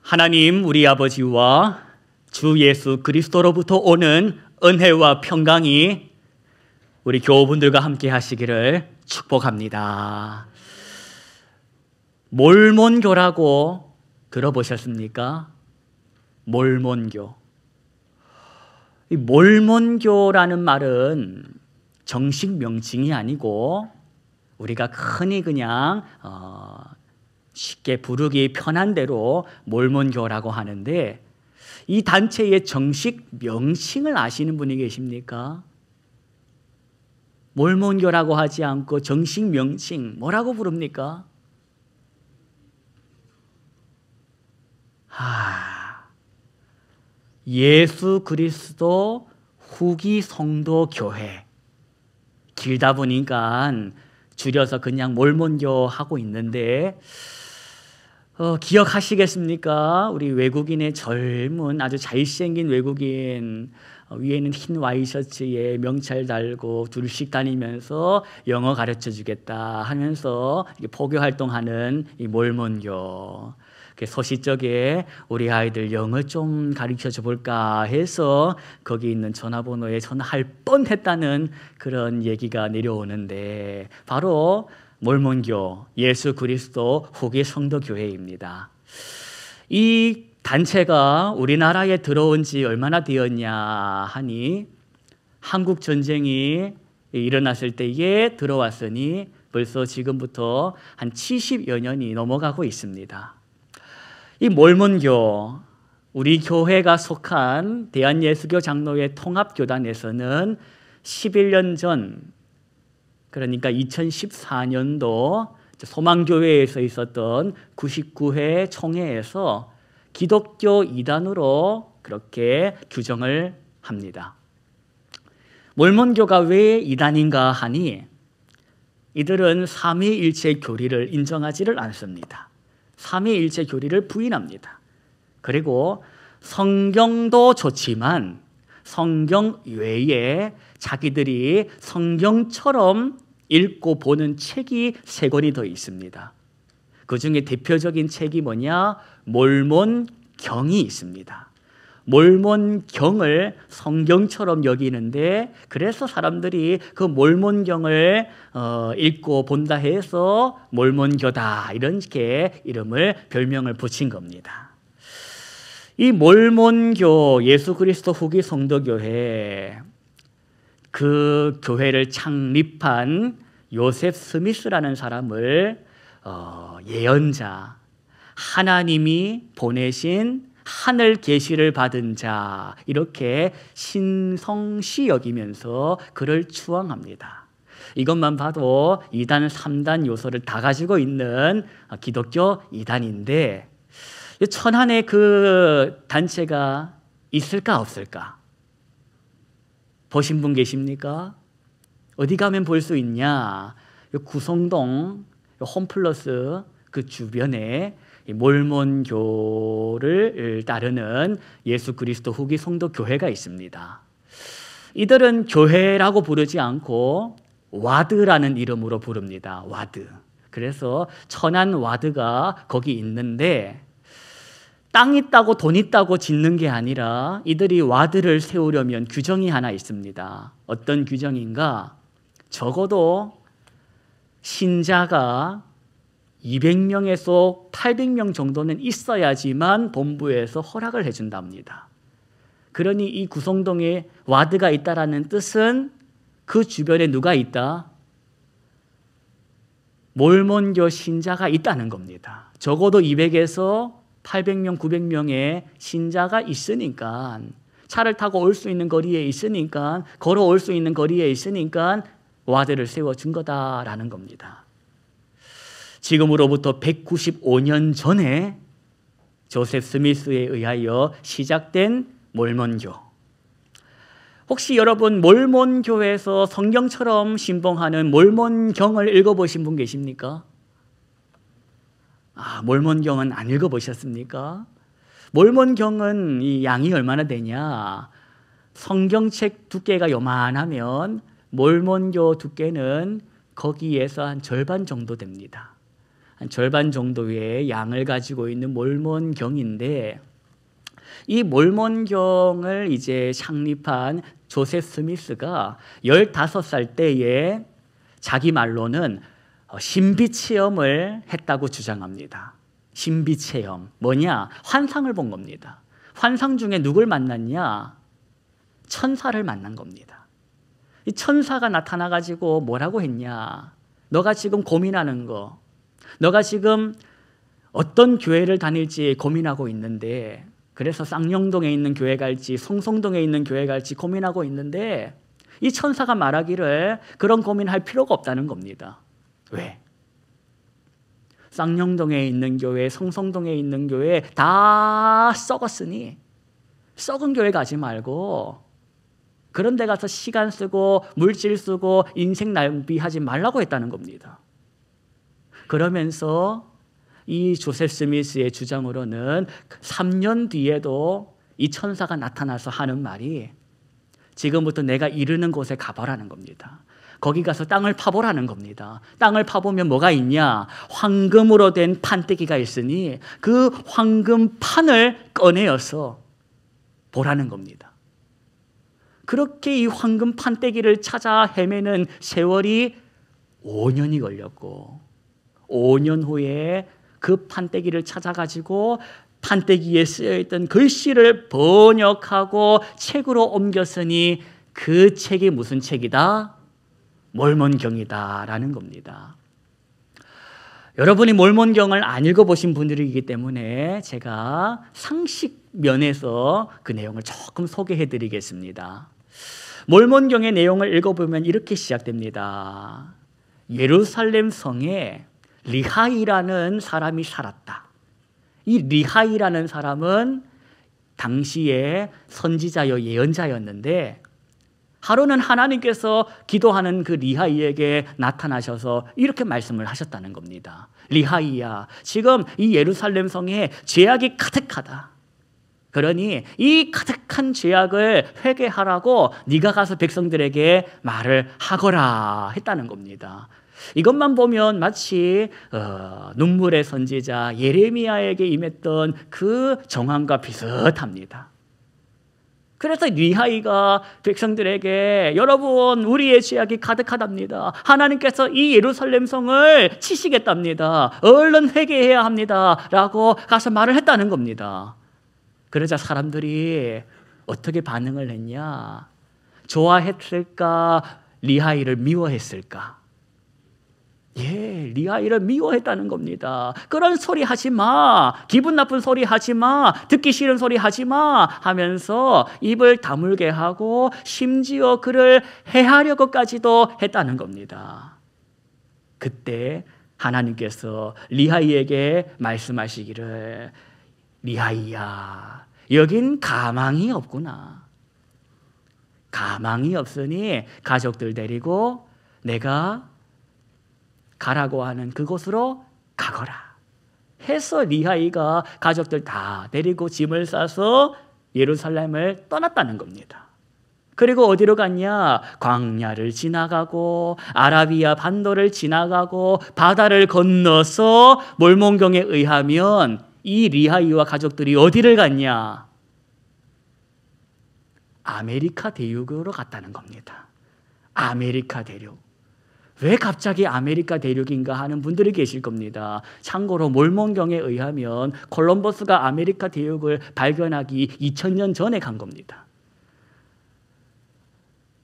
하나님 우리 아버지와 주 예수 그리스도로부터 오는 은혜와 평강이 우리 교우분들과 함께 하시기를 축복합니다. 몰몬교라고 들어보셨습니까? 몰몬교. 이 몰몬교라는 말은 정식 명칭이 아니고 우리가 흔히 그냥 쉽게 부르기 편한 대로 몰몬교라고 하는데, 이 단체의 정식 명칭을 아시는 분이 계십니까? 몰몬교라고 하지 않고 정식 명칭 뭐라고 부릅니까? 예수 그리스도 후기 성도 교회. 길다 보니까 줄여서 그냥 몰몬교 하고 있는데, 기억하시겠습니까? 우리 외국인의 젊은 아주 잘생긴 외국인, 위에는 흰 와이셔츠에 명찰 달고 둘씩 다니면서 영어 가르쳐 주겠다 하면서 포교 활동하는 이 몰몬교. 소시적에 우리 아이들 영어 좀 가르쳐 줘 볼까 해서 거기 있는 전화번호에 전화할 뻔했다는 그런 얘기가 내려오는데, 바로 몰몬교, 예수 그리스도 후기 성도 교회입니다. 이 단체가 우리나라에 들어온 지 얼마나 되었냐 하니, 한국 전쟁이 일어났을 때에 들어왔으니 벌써 지금부터 한 70여 년이 넘어가고 있습니다. 이 몰몬교, 우리 교회가 속한 대한예수교 장로회 통합교단에서는 11년 전, 그러니까 2014년도 소망교회에서 있었던 99회 총회에서 기독교 이단으로 그렇게 규정을 합니다. 몰몬교가 왜 이단인가 하니, 이들은 삼위일체 교리를 인정하지를 않습니다. 삼위일체 교리를 부인합니다. 그리고 성경도 좋지만 성경 외에 자기들이 성경처럼 읽고 보는 책이 3권이 더 있습니다. 그 중에 대표적인 책이 뭐냐? 몰몬경이 있습니다. 몰몬경을 성경처럼 여기는데, 그래서 사람들이 그 몰몬경을 읽고 본다 해서 몰몬교다 이렇게 별명을 붙인 겁니다. 이 몰몬교, 예수 그리스도 후기 성도교회, 그 교회를 창립한 요셉 스미스라는 사람을 예언자, 하나님이 보내신 하늘 계시를 받은 자, 이렇게 신성시 여기면서 그를 추앙합니다. 이것만 봐도 2단, 3단 요소를 다 가지고 있는 기독교 이단인데, 천안에 그 단체가 있을까 없을까? 보신 분 계십니까? 어디 가면 볼 수 있냐? 구성동 홈플러스 그 주변에 몰몬교를 따르는 예수 그리스도 후기 성도 교회가 있습니다. 이들은 교회라고 부르지 않고 와드라는 이름으로 부릅니다. 와드. 그래서 천안 와드가 거기 있는데, 땅 있다고 돈 있다고 짓는 게 아니라 이들이 와드를 세우려면 규정이 하나 있습니다. 어떤 규정인가? 적어도 신자가 200명에서 800명 정도는 있어야지만 본부에서 허락을 해준답니다. 그러니 이 구성동에 와드가 있다라는 뜻은 그 주변에 누가 있다? 몰몬교 신자가 있다는 겁니다. 적어도 200에서 800명, 900명의 신자가 있으니까, 차를 타고 올 수 있는 거리에 있으니까, 걸어올 수 있는 거리에 있으니까 와드를 세워준 거다라는 겁니다. 지금으로부터 195년 전에 조셉 스미스에 의하여 시작된 몰몬교. 혹시 여러분 몰몬교에서 성경처럼 신봉하는 몰몬경을 읽어보신 분 계십니까? 몰몬경은 안 읽어보셨습니까? 몰몬경은 이 양이 얼마나 되냐? 성경책 두께가 요만하면 몰몬교 두께는 거기에서 한 절반 정도 됩니다. 한 절반 정도의 양을 가지고 있는 몰몬경인데, 이 몰몬경을 이제 창립한 조셉 스미스가 15살 때에 자기 말로는 신비 체험을 했다고 주장합니다. 신비 체험 뭐냐? 환상을 본 겁니다. 환상 중에 누굴 만났냐? 천사를 만난 겁니다. 이 천사가 나타나가지고 뭐라고 했냐? 너가 지금 고민하는 거, 너가 지금 어떤 교회를 다닐지 고민하고 있는데, 그래서 쌍용동에 있는 교회 갈지 성성동에 있는 교회 갈지 고민하고 있는데, 이 천사가 말하기를 그런 고민할 필요가 없다는 겁니다. 왜? 쌍용동에 있는 교회, 성성동에 있는 교회 다 썩었으니 썩은 교회 가지 말고 그런 데 가서 시간 쓰고 물질 쓰고 인생 낭비하지 말라고 했다는 겁니다. 그러면서 이 조셉 스미스의 주장으로는 3년 뒤에도 이 천사가 나타나서 하는 말이, 지금부터 내가 이르는 곳에 가보라는 겁니다. 거기 가서 땅을 파보라는 겁니다. 땅을 파보면 뭐가 있냐? 황금으로 된 판때기가 있으니 그 황금판을 꺼내어서 보라는 겁니다. 그렇게 이 황금 판때기를 찾아 헤매는 세월이 5년이 걸렸고, 5년 후에 그 판때기를 찾아가지고 판때기에 쓰여있던 글씨를 번역하고 책으로 옮겼으니 그 책이 무슨 책이다? 몰몬경이다라는 겁니다. 여러분이 몰몬경을 안 읽어보신 분들이기 때문에 제가 상식 면에서 그 내용을 조금 소개해드리겠습니다. 몰몬경의 내용을 읽어보면 이렇게 시작됩니다. 예루살렘 성에 리하이라는 사람이 살았다. 이 리하이라는 사람은 당시에 선지자여 예언자였는데, 하루는 하나님께서 기도하는 그 리하이에게 나타나셔서 이렇게 말씀을 하셨다는 겁니다. 리하이야, 지금 이 예루살렘 성에 죄악이 가득하다. 그러니 이 가득한 죄악을 회개하라고 네가 가서 백성들에게 말을 하거라 했다는 겁니다. 이것만 보면 마치 눈물의 선지자 예레미야에게 임했던 그 정황과 비슷합니다. 그래서 리하이가 백성들에게, 여러분 우리의 죄악이 가득하답니다. 하나님께서 이 예루살렘 성을 치시겠답니다. 얼른 회개해야 합니다 라고 가서 말을 했다는 겁니다. 그러자 사람들이 어떻게 반응을 했냐? 좋아했을까? 리하이를 미워했을까? 예, 리하이를 미워했다는 겁니다. 그런 소리 하지 마, 기분 나쁜 소리 하지 마, 듣기 싫은 소리 하지 마 하면서 입을 다물게 하고 심지어 그를 해하려고까지도 했다는 겁니다. 그때 하나님께서 리하이에게 말씀하시기를, 리하이야, 여긴 가망이 없구나. 가망이 없으니 가족들 데리고 내가 가라고 하는 그곳으로 가거라 해서 리하이가 가족들 다 데리고 짐을 싸서 예루살렘을 떠났다는 겁니다. 그리고 어디로 갔냐? 광야를 지나가고 아라비아 반도를 지나가고 바다를 건너서 몰몬경에 의하면 이 리하이와 가족들이 어디를 갔냐? 아메리카 대륙으로 갔다는 겁니다. 아메리카 대륙. 왜 갑자기 아메리카 대륙인가 하는 분들이 계실 겁니다. 참고로 몰몬경에 의하면 콜럼버스가 아메리카 대륙을 발견하기 2000년 전에 간 겁니다.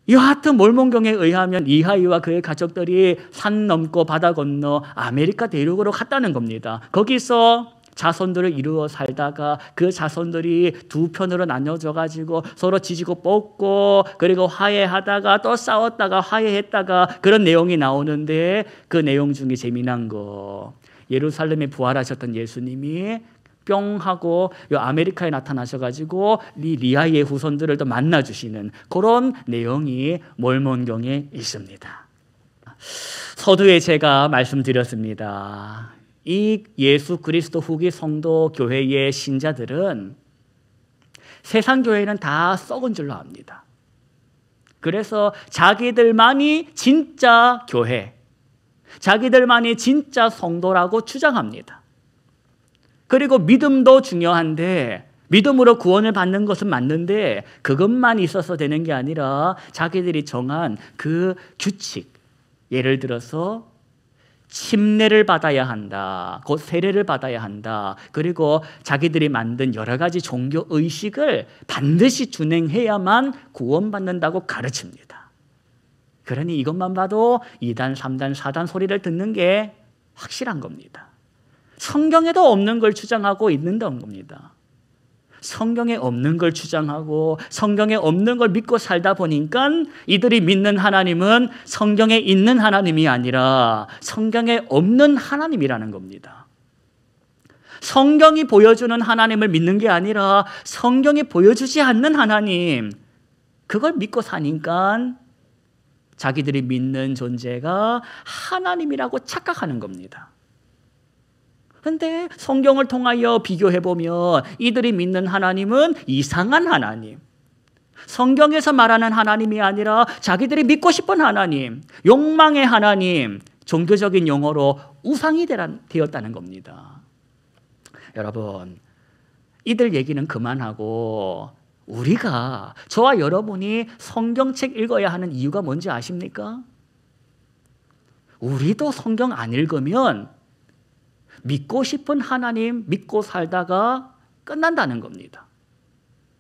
여하튼 몰몬경에 의하면 리하이와 그의 가족들이 산 넘고 바다 건너 아메리카 대륙으로 갔다는 겁니다. 거기서 자손들을 이루어 살다가 그 자손들이 두 편으로 나눠져 가지고 서로 지지고 뻗고, 그리고 화해하다가 또 싸웠다가 화해했다가 그런 내용이 나오는데, 그 내용 중에 재미난 거, 예루살렘에 부활하셨던 예수님이 뿅 하고 요 아메리카에 나타나셔가지고 리하이의 후손들을 또 만나주시는 그런 내용이 몰몬경에 있습니다. 서두에 제가 말씀드렸습니다. 이 예수 그리스도 후기 성도 교회의 신자들은 세상 교회는 다 썩은 줄로 압니다. 그래서 자기들만이 진짜 교회, 자기들만이 진짜 성도라고 주장합니다. 그리고 믿음도 중요한데 믿음으로 구원을 받는 것은 맞는데 그것만 있어서 되는 게 아니라 자기들이 정한 그 규칙, 예를 들어서 침례를 받아야 한다, 곧 세례를 받아야 한다, 그리고 자기들이 만든 여러 가지 종교 의식을 반드시 준행해야만 구원받는다고 가르칩니다. 그러니 이것만 봐도 2단, 3단, 4단 소리를 듣는 게 확실한 겁니다. 성경에도 없는 걸 주장하고 있는다는 겁니다. 성경에 없는 걸 주장하고 성경에 없는 걸 믿고 살다 보니까 이들이 믿는 하나님은 성경에 있는 하나님이 아니라 성경에 없는 하나님이라는 겁니다. 성경이 보여주는 하나님을 믿는 게 아니라 성경이 보여주지 않는 하나님, 그걸 믿고 사니까 자기들이 믿는 존재가 하나님이라고 착각하는 겁니다. 그런데 성경을 통하여 비교해보면 이들이 믿는 하나님은 이상한 하나님, 성경에서 말하는 하나님이 아니라 자기들이 믿고 싶은 하나님, 욕망의 하나님, 종교적인 용어로 우상이 되었다는 겁니다. 여러분, 이들 얘기는 그만하고 우리가, 저와 여러분이 성경책 읽어야 하는 이유가 뭔지 아십니까? 우리도 성경 안 읽으면 믿고 싶은 하나님 믿고 살다가 끝난다는 겁니다.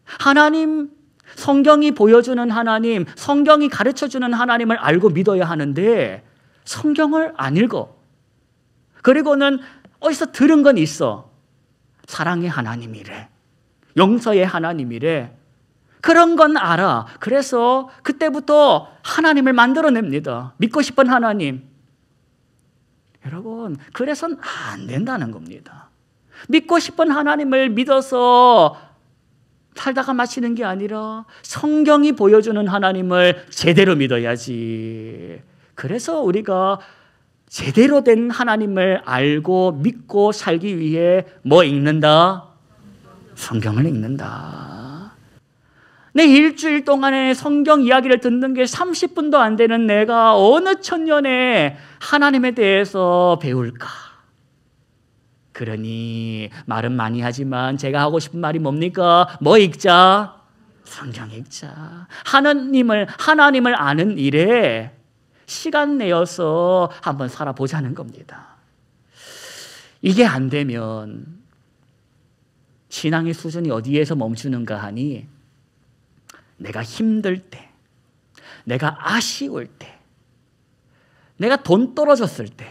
하나님, 성경이 보여주는 하나님, 성경이 가르쳐주는 하나님을 알고 믿어야 하는데 성경을 안 읽어. 그리고는 어디서 들은 건 있어. 사랑의 하나님이래, 용서의 하나님이래, 그런 건 알아. 그래서 그때부터 하나님을 만들어냅니다. 믿고 싶은 하나님. 여러분, 그래서는 안 된다는 겁니다. 믿고 싶은 하나님을 믿어서 살다가 마치는 게 아니라 성경이 보여주는 하나님을 제대로 믿어야지. 그래서 우리가 제대로 된 하나님을 알고 믿고 살기 위해 뭐 읽는다? 성경을 읽는다. 내 일주일 동안에 성경 이야기를 듣는 게 30분도 안 되는 내가 어느 천년에 하나님에 대해서 배울까? 그러니 말은 많이 하지만 제가 하고 싶은 말이 뭡니까? 뭐 읽자? 성경 읽자. 하나님을 아는 일에 시간 내어서 한번 살아보자는 겁니다. 이게 안 되면 신앙의 수준이 어디에서 멈추는가 하니, 내가 힘들 때, 내가 아쉬울 때, 내가 돈 떨어졌을 때,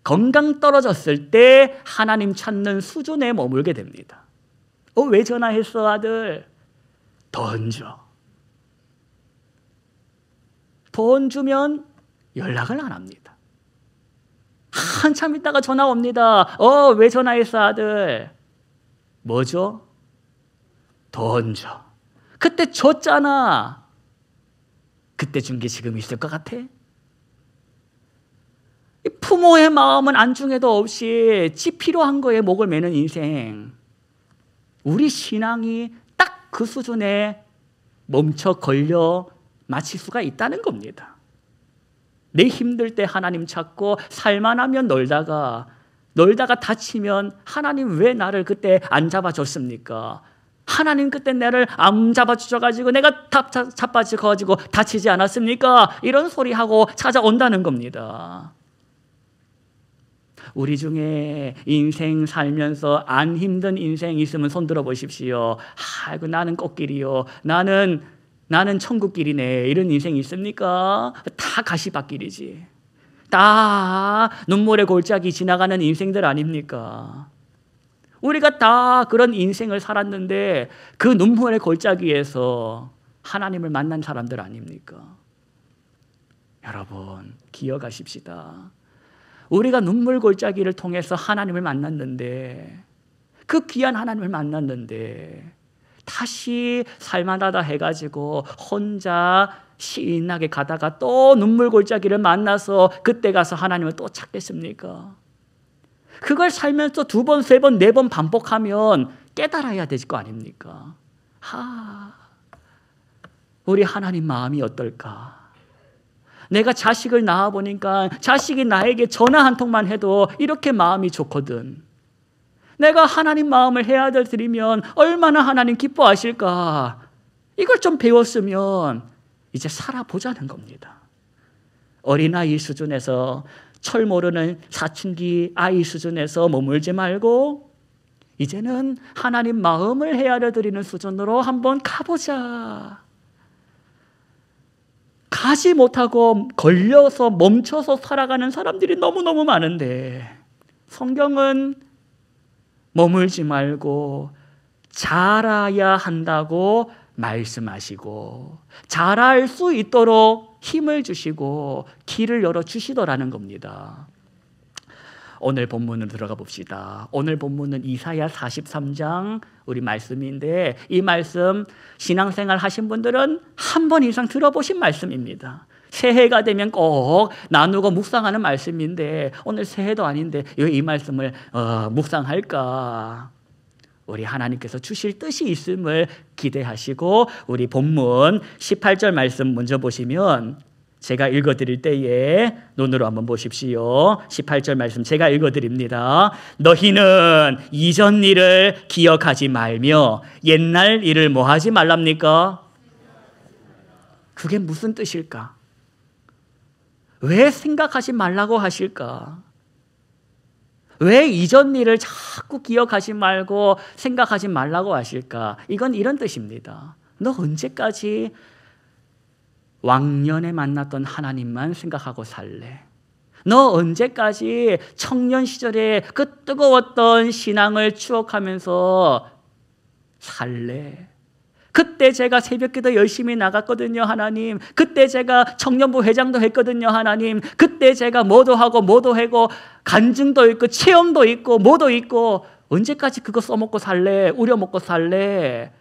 건강 떨어졌을 때 하나님 찾는 수준에 머물게 됩니다. 왜 전화했어 아들? 돈 줘. 돈 주면 연락을 안 합니다. 한참 있다가 전화 옵니다. 왜 전화했어 아들? 뭐죠? 돈 줘. 그때 줬잖아. 그때 준 게 지금 있을 것 같아? 부모의 마음은 안중에도 없이 지 필요한 거에 목을 매는 인생. 우리 신앙이 딱 그 수준에 멈춰 걸려 마칠 수가 있다는 겁니다. 내 힘들 때 하나님 찾고 살만하면 놀다가 다치면 하나님 왜 나를 그때 안 잡아줬습니까? 하나님 그때 나를 안 잡아주셔가지고 내가 자빠져가지고 다치지 않았습니까? 이런 소리하고 찾아온다는 겁니다. 우리 중에 인생 살면서 안 힘든 인생 있으면 손 들어 보십시오. 아이고 나는 꽃길이요, 나는 천국길이네, 이런 인생 있습니까? 다 가시밭길이지. 다 눈물의 골짜기 지나가는 인생들 아닙니까? 우리가 다 그런 인생을 살았는데 그 눈물의 골짜기에서 하나님을 만난 사람들 아닙니까? 여러분, 기억하십시다. 우리가 눈물 골짜기를 통해서 하나님을 만났는데, 그 귀한 하나님을 만났는데 다시 살만하다 해가지고 혼자 시인하게 가다가 또 눈물 골짜기를 만나서 그때 가서 하나님을 또 찾겠습니까? 그걸 살면서 2번, 3번, 4번 반복하면 깨달아야 될 거 아닙니까? 우리 하나님 마음이 어떨까? 내가 자식을 낳아보니까 자식이 나에게 전화 한 통만 해도 이렇게 마음이 좋거든. 내가 하나님 마음을 헤아려 드리면 얼마나 하나님 기뻐하실까. 이걸 좀 배웠으면 이제 살아보자는 겁니다. 어린아이 수준에서 철 모르는 사춘기 아이 수준에서 머물지 말고 이제는 하나님 마음을 헤아려 드리는 수준으로 한번 가보자. 가지 못하고 걸려서 멈춰서 살아가는 사람들이 너무너무 많은데 성경은 머물지 말고 자라야 한다고 말씀하시고 자랄 수 있도록 힘을 주시고 길을 열어주시더라는 겁니다. 오늘 본문으로 들어가 봅시다. 오늘 본문은 이사야 43장 우리 말씀인데 이 말씀 신앙생활 하신 분들은 한 번 이상 들어보신 말씀입니다. 새해가 되면 꼭 나누고 묵상하는 말씀인데 오늘 새해도 아닌데 왜 이 말씀을 묵상할까? 우리 하나님께서 주실 뜻이 있음을 기대하시고 우리 본문 18절 말씀 먼저 보시면 제가 읽어드릴 때에 눈으로 한번 보십시오. 18절 말씀 제가 읽어드립니다. 너희는 이전 일을 기억하지 말며 옛날 일을 뭐 하지 말랍니까? 그게 무슨 뜻일까? 왜 생각하지 말라고 하실까? 왜 이전 일을 자꾸 기억하지 말고 생각하지 말라고 하실까? 이건 이런 뜻입니다. 너 언제까지 왕년에 만났던 하나님만 생각하고 살래? 너 언제까지 청년 시절에 그 뜨거웠던 신앙을 추억하면서 살래? 그때 제가 새벽기도 열심히 나갔거든요, 하나님. 그때 제가 청년부 회장도 했거든요, 하나님. 그때 제가 뭐도 하고 간증도 있고 체험도 있고 뭐도 있고 언제까지 그거 써먹고 살래? 우려먹고 살래?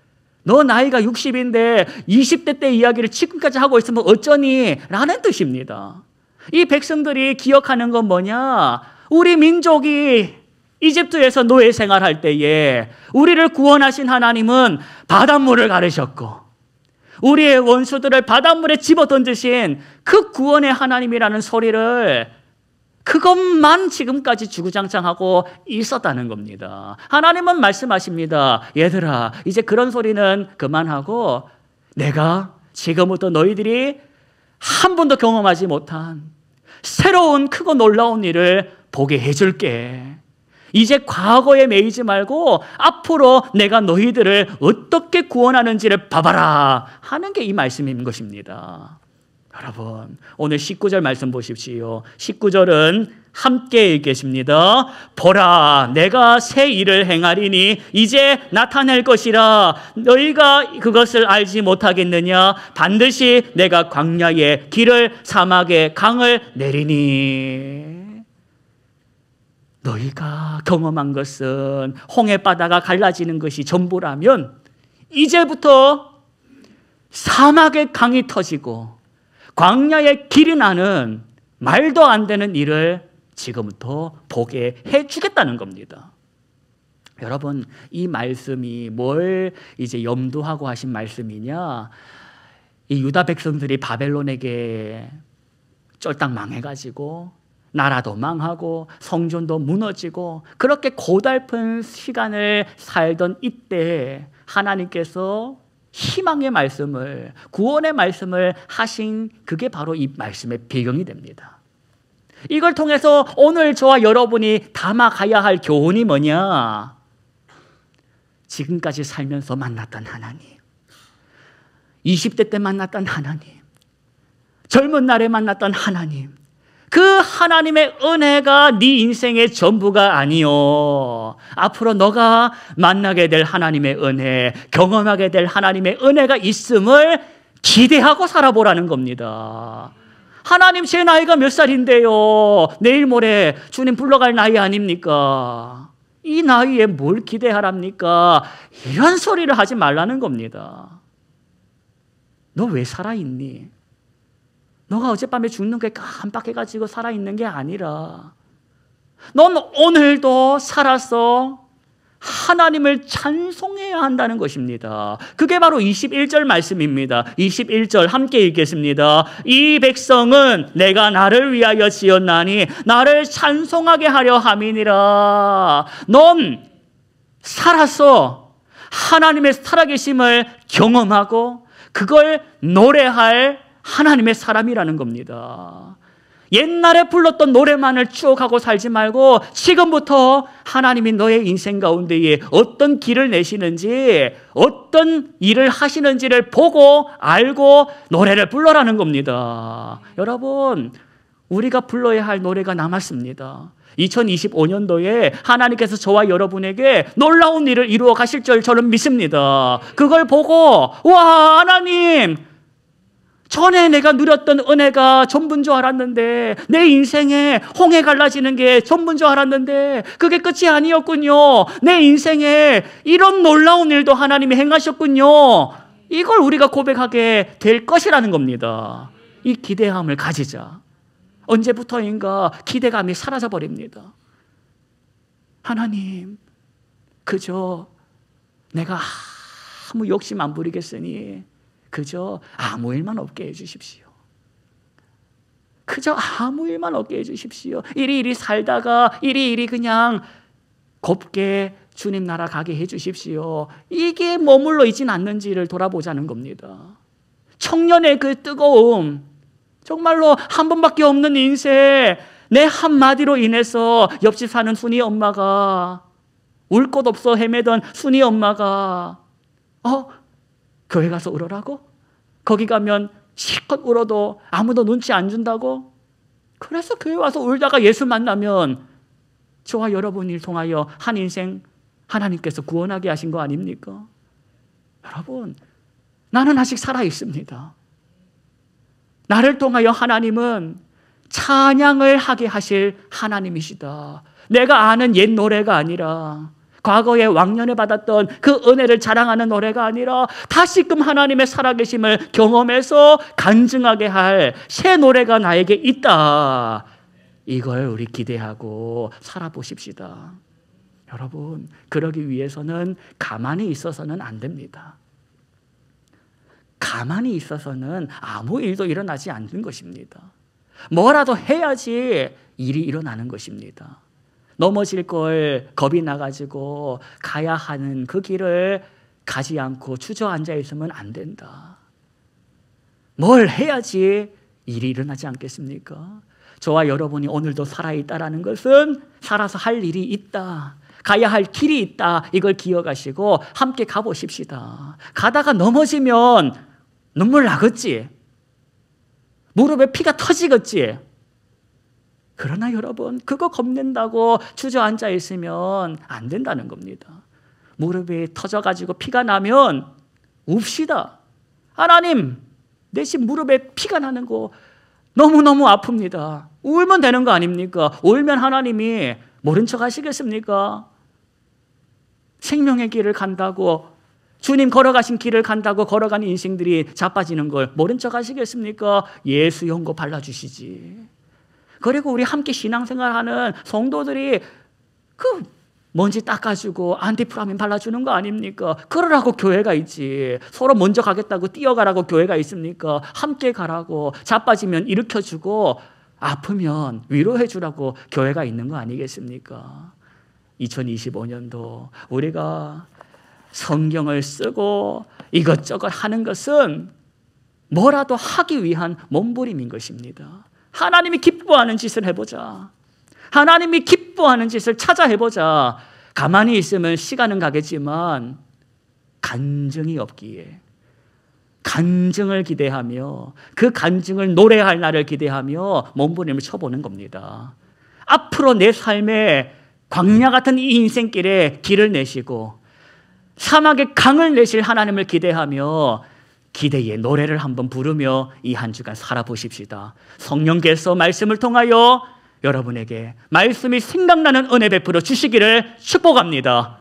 너 나이가 60인데 20대 때 이야기를 지금까지 하고 있으면 어쩌니? 라는 뜻입니다. 이 백성들이 기억하는 건 뭐냐? 우리 민족이 이집트에서 노예 생활할 때에 우리를 구원하신 하나님은 바닷물을 가르셨고 우리의 원수들을 바닷물에 집어던지신 그 구원의 하나님이라는 소리를 그것만 지금까지 주구장창하고 있었다는 겁니다. 하나님은 말씀하십니다. 얘들아, 이제 그런 소리는 그만하고 내가 지금부터 너희들이 한 번도 경험하지 못한 새로운 크고 놀라운 일을 보게 해줄게. 이제 과거에 매이지 말고 앞으로 내가 너희들을 어떻게 구원하는지를 봐봐라 하는 게 이 말씀인 것입니다. 여러분, 오늘 19절 말씀 보십시오. 19절은 함께 읽겠습니다. 보라, 내가 새 일을 행하리니 이제 나타낼 것이라. 너희가 그것을 알지 못하겠느냐? 반드시 내가 광야에 길을, 사막에 강을 내리니. 너희가 경험한 것은 홍해바다가 갈라지는 것이 전부라면 이제부터 사막에 강이 터지고 광야에 길이 나는 말도 안 되는 일을 지금부터 보게 해주겠다는 겁니다. 여러분, 이 말씀이 뭘 이제 염두하고 하신 말씀이냐? 이 유다 백성들이 바벨론에게 쫄딱 망해가지고 나라도 망하고 성전도 무너지고 그렇게 고달픈 시간을 살던 이때 하나님께서 희망의 말씀을, 구원의 말씀을 하신 그게 바로 이 말씀의 배경이 됩니다. 이걸 통해서 오늘 저와 여러분이 담아가야 할 교훈이 뭐냐? 지금까지 살면서 만났던 하나님, 20대 때 만났던 하나님, 젊은 날에 만났던 하나님, 그 하나님의 은혜가 네 인생의 전부가 아니요. 앞으로 너가 만나게 될 하나님의 은혜, 경험하게 될 하나님의 은혜가 있음을 기대하고 살아보라는 겁니다. 하나님, 제 나이가 몇 살인데요. 내일 모레 주님 불러갈 나이 아닙니까? 이 나이에 뭘 기대하랍니까? 이런 소리를 하지 말라는 겁니다. 너 왜 살아있니? 너가 어젯밤에 죽는 게 깜빡해가지고 살아있는 게 아니라 넌 오늘도 살았어. 하나님을 찬송해야 한다는 것입니다. 그게 바로 21절 말씀입니다. 21절 함께 읽겠습니다. 이 백성은 내가 나를 위하여 지었나니 나를 찬송하게 하려 함이니라. 넌 살아서 하나님의 살아계심을 경험하고 그걸 노래할 하나님의 사람이라는 겁니다. 옛날에 불렀던 노래만을 추억하고 살지 말고 지금부터 하나님이 너의 인생 가운데에 어떤 길을 내시는지 어떤 일을 하시는지를 보고 알고 노래를 불러라는 겁니다. 여러분, 우리가 불러야 할 노래가 남았습니다. 2025년도에 하나님께서 저와 여러분에게 놀라운 일을 이루어 가실 줄 저는 믿습니다. 그걸 보고 와, 하나님, 전에 내가 누렸던 은혜가 전부인 줄 알았는데, 내 인생에 홍해 갈라지는 게 전부인 줄 알았는데 그게 끝이 아니었군요. 내 인생에 이런 놀라운 일도 하나님이 행하셨군요. 이걸 우리가 고백하게 될 것이라는 겁니다. 이 기대함을 가지자. 언제부터인가 기대감이 사라져버립니다. 하나님, 그저 내가 아무 욕심 안 부리겠으니 그저 아무 일만 없게 해주십시오. 그저 아무 일만 없게 해주십시오. 이리 살다가 이리 그냥 곱게 주님 나라 가게 해주십시오. 이게 머물러 있진 않는지를 돌아보자는 겁니다. 청년의 그 뜨거움, 정말로 한 번밖에 없는 인생, 내 한마디로 인해서 옆집 사는 순이 엄마가, 울 곳 없어 헤매던 순이 엄마가 교회 가서 울으라고? 거기 가면 실컷 울어도 아무도 눈치 안 준다고? 그래서 교회 와서 울다가 예수 만나면 저와 여러분을 통하여 한 인생 하나님께서 구원하게 하신 거 아닙니까? 여러분, 나는 아직 살아 있습니다. 나를 통하여 하나님은 찬양을 하게 하실 하나님이시다. 내가 아는 옛 노래가 아니라, 과거에 왕년에 받았던 그 은혜를 자랑하는 노래가 아니라 다시금 하나님의 살아계심을 경험해서 간증하게 할 새 노래가 나에게 있다. 이걸 우리 기대하고 살아보십시다. 여러분, 그러기 위해서는 가만히 있어서는 안 됩니다. 가만히 있어서는 아무 일도 일어나지 않는 것입니다. 뭐라도 해야지 일이 일어나는 것입니다. 넘어질 걸 겁이 나가지고 가야 하는 그 길을 가지 않고 주저앉아 있으면 안 된다. 뭘 해야지 일이 일어나지 않겠습니까? 저와 여러분이 오늘도 살아있다라는 것은 살아서 할 일이 있다, 가야 할 길이 있다, 이걸 기억하시고 함께 가보십시다. 가다가 넘어지면 눈물 나겠지, 무릎에 피가 터지겠지. 그러나 여러분, 그거 겁낸다고 주저앉아 있으면 안 된다는 겁니다. 무릎이 터져가지고 피가 나면 웁시다. 하나님, 내 집 무릎에 피가 나는 거 너무너무 아픕니다. 울면 되는 거 아닙니까? 울면 하나님이 모른 척 하시겠습니까? 생명의 길을 간다고, 주님 걸어가신 길을 간다고 걸어가는 인생들이 자빠지는 걸 모른 척 하시겠습니까? 예수 연고 발라주시지. 그리고 우리 함께 신앙생활하는 성도들이 그 먼지 닦아주고 안티프라민 발라주는 거 아닙니까? 그러라고 교회가 있지. 서로 먼저 가겠다고 뛰어가라고 교회가 있습니까? 함께 가라고, 자빠지면 일으켜주고 아프면 위로해주라고 교회가 있는 거 아니겠습니까? 2025년도 우리가 성경을 쓰고 이것저것 하는 것은 뭐라도 하기 위한 몸부림인 것입니다. 하나님이 기뻐하는 짓을 해보자. 하나님이 기뻐하는 짓을 찾아 해보자. 가만히 있으면 시간은 가겠지만 간증이 없기에 간증을 기대하며 그 간증을 노래할 날을 기대하며 몸부림을 쳐보는 겁니다. 앞으로 내 삶에 광야 같은 이 인생길에 길을 내시고 사막에 강을 내실 하나님을 기대하며 기대의 노래를 한번 부르며 이 한 주간 살아보십시다. 성령께서 말씀을 통하여 여러분에게 말씀이 생각나는 은혜 베풀어 주시기를 축복합니다.